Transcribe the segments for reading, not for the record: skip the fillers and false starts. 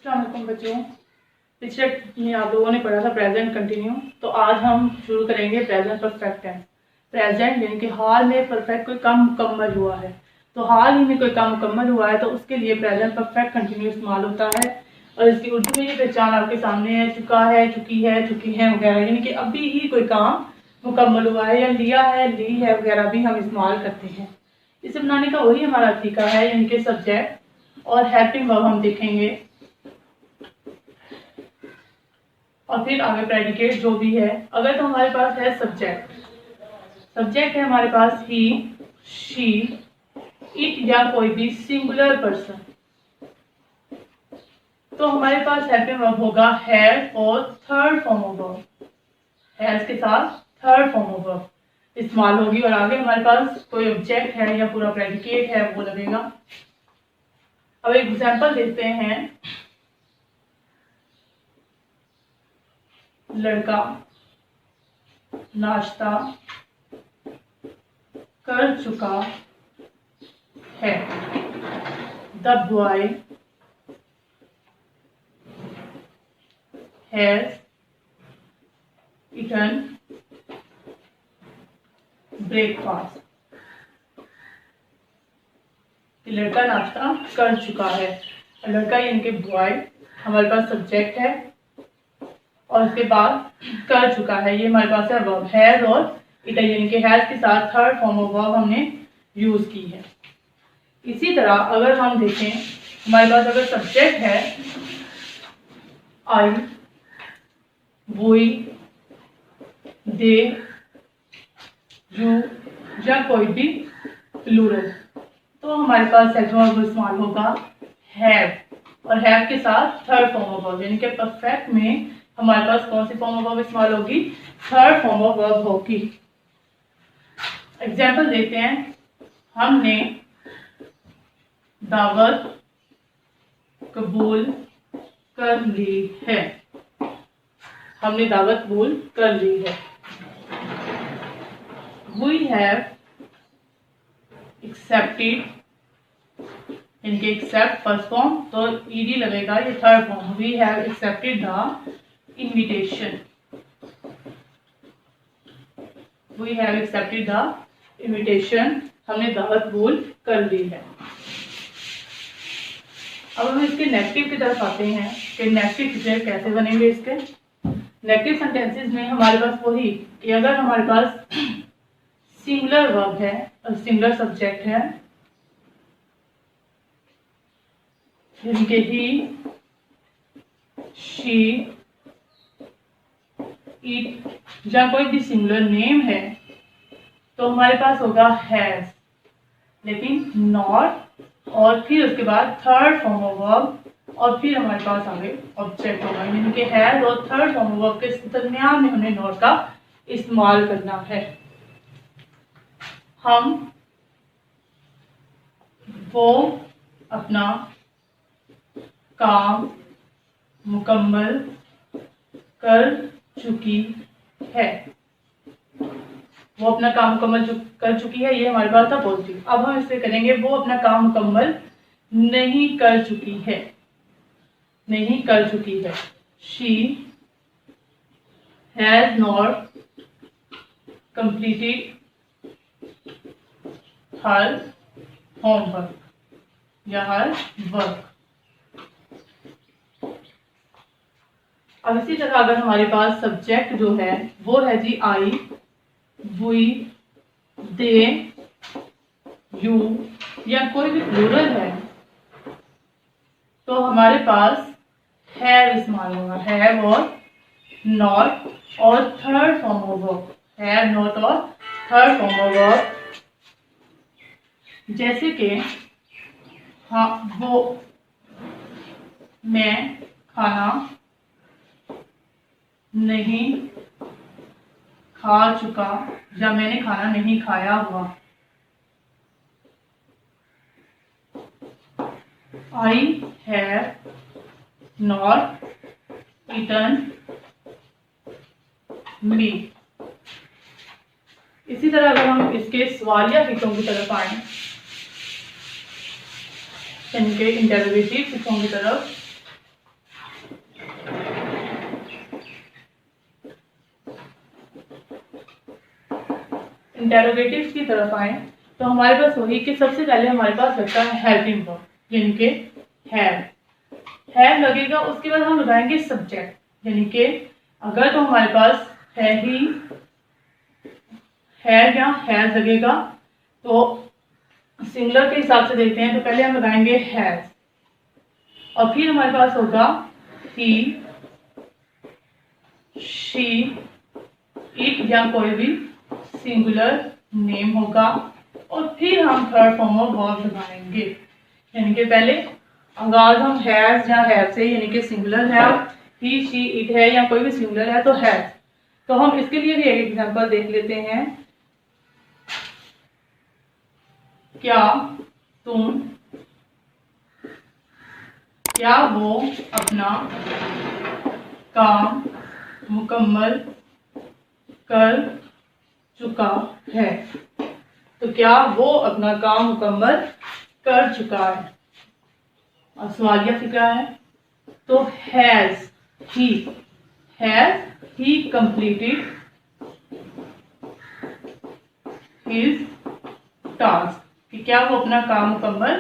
अस्सलाम बच्चों, पिछले में आप लोगों ने पढ़ा था प्रेजेंट कंटिन्यू। तो आज हम शुरू करेंगे प्रेजेंट परफेक्ट टेंस। प्रेजेंट यानी कि हाल में परफेक्ट कोई काम मुकम्मल हुआ है, तो हाल ही में कोई काम मुकम्मल हुआ है तो उसके लिए प्रेजेंट परफेक्ट कंटिन्यू इस्तेमाल होता है। और इसकी उर्दू में ये पहचान आपके सामने है, चुका है, चुकी है वगैरह, यानी कि अभी ही कोई काम मुकम्मल हुआ है, या लिया है, ली है वगैरह भी हम इस्तेमाल करते हैं। इसे बनाने का वही हमारा तरीका है, यानी कि सब्जेक्ट और हेल्पिंग वर्ब हम देखेंगे, और फिर आगे प्रेडिकेट जो भी है। अगर तो हमारे पास है सब्जेक्ट है हमारे पास ही, शी, इट या कोई भी सिंगुलर पर्सन, तो हमारे पास हेल्पिंग वर्ब होगा हैज और third form of verb. Has के साथ थर्ड फॉर्म ऑफ वर्ब इस्तेमाल होगी, और आगे हमारे पास कोई ऑब्जेक्ट है या पूरा प्रेडिकेट है वो लगेगा। अब एक एग्जांपल देखते हैं। लड़का नाश्ता कर चुका है। The boy has eaten breakfast. लड़का नाश्ता कर चुका है। लड़का यानी कि बॉय हमारे पास सब्जेक्ट है, और उसके बाद कर चुका है, ये हमारे पास है वर्ब हैज, और ईटन यानी कि हैज के साथ थर्ड फॉर्म ऑफ वर्ब हमने यूज की है। इसी तरह अगर हम देखें, हमारे पास अगर सब्जेक्ट है आई, वी, दे, यू या कोई भी प्लूरल, तो हमारे पास सेकंड वर्ब इस्तेमाल होगा हैव, और हैव के साथ थर्ड फॉर्म ऑफ वर्ब, यानी कि परफेक्ट में हमारे पास कौन सी फॉर्म ऑफ वर्ब इस्तेमाल होगी? थर्ड फॉर्म ऑफ वर्ब होगी। एग्जाम्पल देते हैं। हमने दावत कबूल कर ली है। हमने दावत कबूल कर ली है। We have accepted, इनके एक्सेप्ट फर्स्ट फॉर्म तो ईडी लगेगा, ये third form. We have accepted the invitation. We have accepted the invitation. हमने दावत कबूल कर ली है। अब हम इसके नेगेटिव की तरफ आते हैं कि नेगेटिव फ्यूचर कैसे बनेंगे। इसके नेगेटिव सेंटेंसेस में हमारे पास वही कि अगर हमारे पास सिंगुलर वर्ब है और सिंगुलर सब्जेक्ट है, जिनके ही, शी, इट या कोई भी सिंगुलर नेम है, तो हमारे पास होगा हैज, लेकिन नॉट, और फिर उसके बाद थर्ड फॉर्म ऑफ वर्ब, और फिर हमारे पास आगे ऑब्जेक्ट होगा, यानी कि हैज और थर्ड फॉर्म ऑफ वर्ब के दरमियान में हमने नॉट का इस्तेमाल करना है। हम वो अपना काम मुकम्मल कर चुकी है। वो अपना काम मुकम्मल कर चुकी है, ये हमारे पास था पॉजिटिव। अब हम इसे करेंगे वो अपना काम मुकम्मल नहीं कर चुकी है। नहीं कर चुकी है। She has not completed her homework या हर वर्क। अब इसी तरह अगर हमारे पास सब्जेक्ट जो है वो है जी आई, वी, दे, यू या कोई भी प्लूरल है, तो हमारे पास हैव इस्तेमाल होगा। हैव और नॉट और third form of verb. Have, not और थर्ड फॉर्म ऑफ वर्ब, जैसे कि हाँ वो, मैं खाना नहीं खा चुका, या मैंने खाना नहीं खाया हुआ। I have not eaten meat. इसी तरह अगर हम इसके सवालिया हिस्सों की तरफ आए, इनके इंटरोगेटिव हिस्सों की तरफ, इंटेरोगेटिव की तरफ आए तो हमारे पास वही कि सबसे पहले हमारे पास लगता है हेल्पिंग वर्ब, यानी कि हैव लगेगा। उसके बाद हम लगाएंगे सब्जेक्ट, यानी कि अगर तो हमारे पास है ही, है या हैज लगेगा, तो सिंगुलर के हिसाब से देखते हैं तो पहले हम लगाएंगे हैज, और फिर हमारे पास होगा ही, शी, इट या कोई भी सिंगुलर नेम होगा, और फिर हम थर्ड फॉर्म ऑफ वर्ब लगाएंगे। यानी कि पहले आगाज हम हैज या हैव से, यानी कि सिंगुलर है, ही, शी, इट है या कोई भी सिंगुलर है तो हैज। तो हम इसके लिए भी एक एग्जांपल देख लेते हैं। क्या तुम, क्या वो अपना काम मुकम्मल कर चुका है। तो क्या वो अपना काम मुकम्मल कर चुका है, और सवालिया फिक्रा है तो has he completed his task, कि क्या वो अपना काम मुकम्मल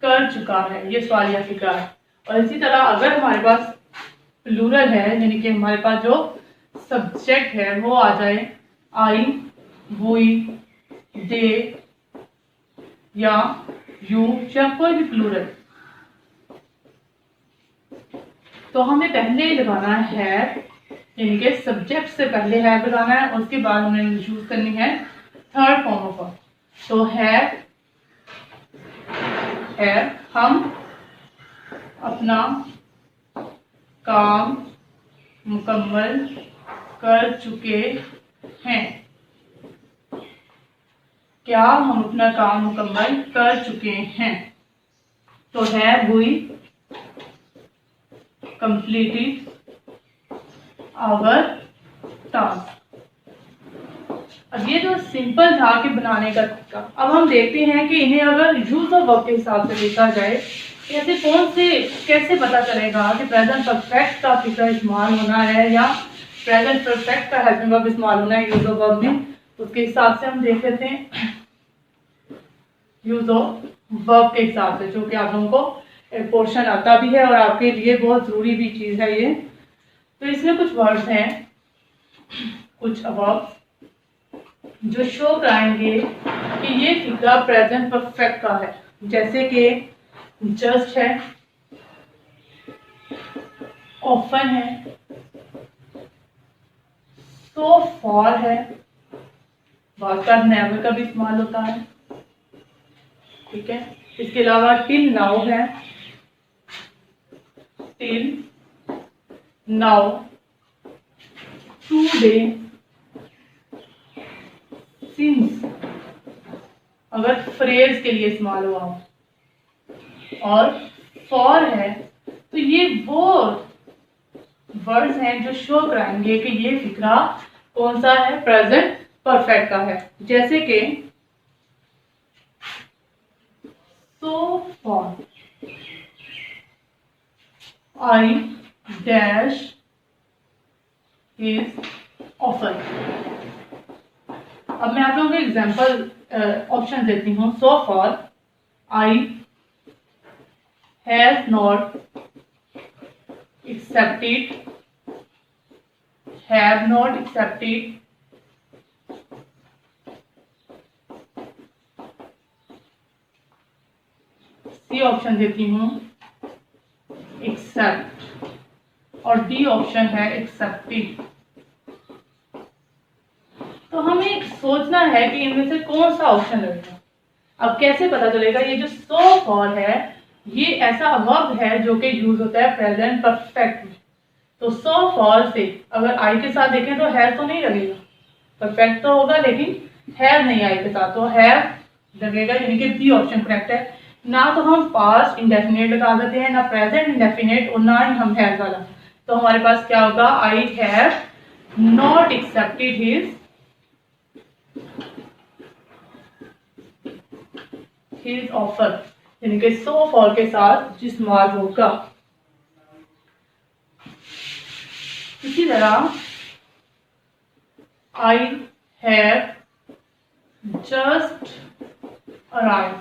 कर चुका है, ये सवालिया फिक्रा है। और इसी तरह अगर हमारे पास प्लूरल है, यानी कि हमारे पास जो सब्जेक्ट है वो आ जाए आई, वी, दे या यू या कोई भी प्लूरल, तो हमें पहले लगाना है, यानी कि सब्जेक्ट से पहले है लगाना है, उसके बाद हमें यूज करनी है थर्ड फॉर्म ऑफ वर्ब। तो है हम अपना काम मुकम्मल कर चुके हैं। क्या हम अपना काम मुकम्मल कर चुके हैं, तो है वी कंप्लीटेड आवर टास्क। अब ये तो सिंपल था कि बनाने का तरीका। अब हम देखते हैं कि इन्हें अगर यूज ऑफ वर्ब के हिसाब से देखा जाए, कैसे पता चलेगा कि प्रेजेंट परफेक्ट का फिक्र इस्तेमाल होना है या प्रेजेंट परफेक्ट का हेल्पिंग वर्ब इस्तेमाल होना है यूज ऑफ वर्ब में। उसके हिसाब से हम देख लेते हैं यूज ऑफ वर्ब के हिसाब से, जो कि आप लोगों को एक पोर्शन आता भी है और आपके लिए बहुत जरूरी भी चीज है ये। तो इसमें कुछ वर्ड्स हैं, कुछ वर्ब्स जो शो कराएंगे कि ये फिक्रा प्रेजेंट परफेक्ट का है, जैसे कि जस्ट है, ऑफन है, सो फॉर है, बहुत बार नेवर का भी इस्तेमाल होता है, ठीक है। इसके अलावा टिल नाउ है, टिल नाउ, टुडे, सिंस अगर फ्रेज के लिए इस्तेमाल हुआ, और फॉर है, तो ये वो वर्ड्स हैं जो शो कराएंगे कि ये फिक्रा कौन सा है, प्रेजेंट परफेक्ट का है। जैसे कि so for I dash is often. अब मैं आप लोगों को एग्जाम्पल ऑप्शन देती हूँ। So for I has not accepted, have not accepted, C option देती हूँ एक्सेप्ट, और डी ऑप्शन है एक्सेप्टेड। तो हमें सोचना है कि इनमें से कौन सा ऑप्शन लगेगा। अब कैसे पता चलेगा? ये जो सो फॉर है ये ऐसा वर्ब है जो कि यूज होता है प्रेजेंट परफेक्ट में। तो सो फॉर से अगर आई के साथ देखें तो हैव तो नहीं लगेगा, परफेक्ट तो होगा लेकिन हैव नहीं आई के साथ, तो हैव लगेगा, यानी कि बी ऑप्शन करेक्ट है। ना तो हम पास्ट इंडेफिनेट लगा देते हैं, ना प्रेजेंट इंडेफिनेट, और ना ही हम हैव वाला। तो हमारे पास क्या होगा? I have not accepted his offer, यानी कि सो फॉर के साथ जिस माल होगा। तरह आई हैव जस्ट अराइव्ड।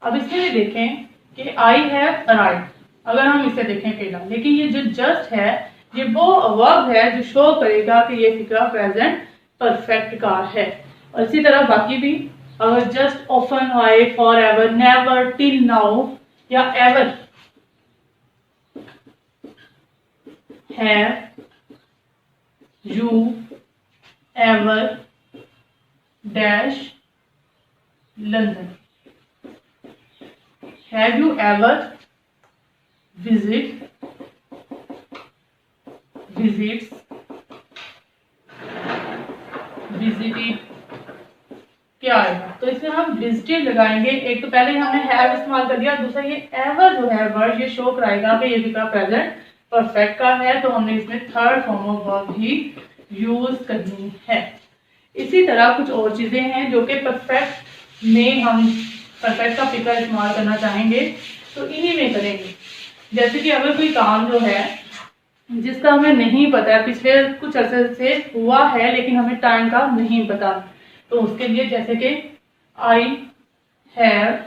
अब इसमें भी देखें कि आई हैव अराइव्ड, अगर हम इसे देखें अकेला, लेकिन ये जो जस्ट है ये वो वर्ब है जो शो करेगा कि ये फिक्रा प्रेजेंट परफेक्ट का है। और इसी तरह बाकी भी, अगर जस्ट, ऑफन, आए, for ever, never, till now या ever, have you ever dash London, have you ever visit, visits, visited, क्या आएगा? तो इसमें हम विजिटेड लगाएंगे। एक तो पहले हमने हैव इस्तेमाल कर दिया, दूसरा ये एवर जो है वर्ड ये शो कराएगा कि ये फिक्रा प्रेजेंट परफेक्ट का है, तो हमने इसमें third form of verb he use करनी है। इसी तरह कुछ और चीजें हैं जो कि परफेक्ट में हम परफेक्ट का फिक्रा इस्तेमाल करना चाहेंगे तो इन्हीं में करेंगे। जैसे कि अगर कोई काम जो है जिसका हमें नहीं पता है, पिछले कुछ अर्से से हुआ है लेकिन हमें टाइम का नहीं पता, तो उसके लिए जैसे कि I have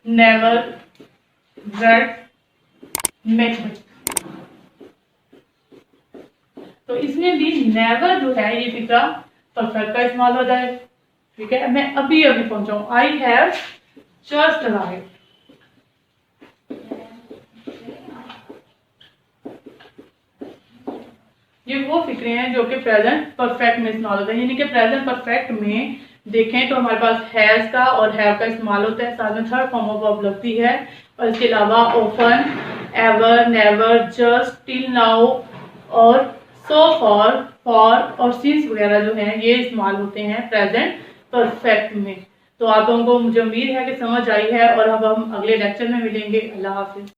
never red mathematics, तो इसमें भी नेवर जो है ये फिक्रा परफेक्ट का इस्तेमाल हो जाए। ठीक है, मैं अभी अभी पहुंचा हूं, आई हैव जस्ट अराइव्ड। ये वो फिक्रे हैं जो कि प्रेजेंट परफेक्ट में इस्तेमाल होता है, यानी कि प्रेजेंट परफेक्ट में देखें तो हमारे पास हैज का और हैव का इस्तेमाल होता है, साथ में थर्ड फॉर्म ऑफ वर्ब लगती है, और इसके अलावा often, ever, never, just, till now और सो फॉर, फॉर और सिंस वगैरह जो हैं ये इस्तेमाल होते हैं प्रेजेंट परफेक्ट में। तो आप लोगों को मुझे उम्मीद है कि समझ आई है, और अब हम अगले लेक्चर में मिलेंगे। अल्लाह हाफिज।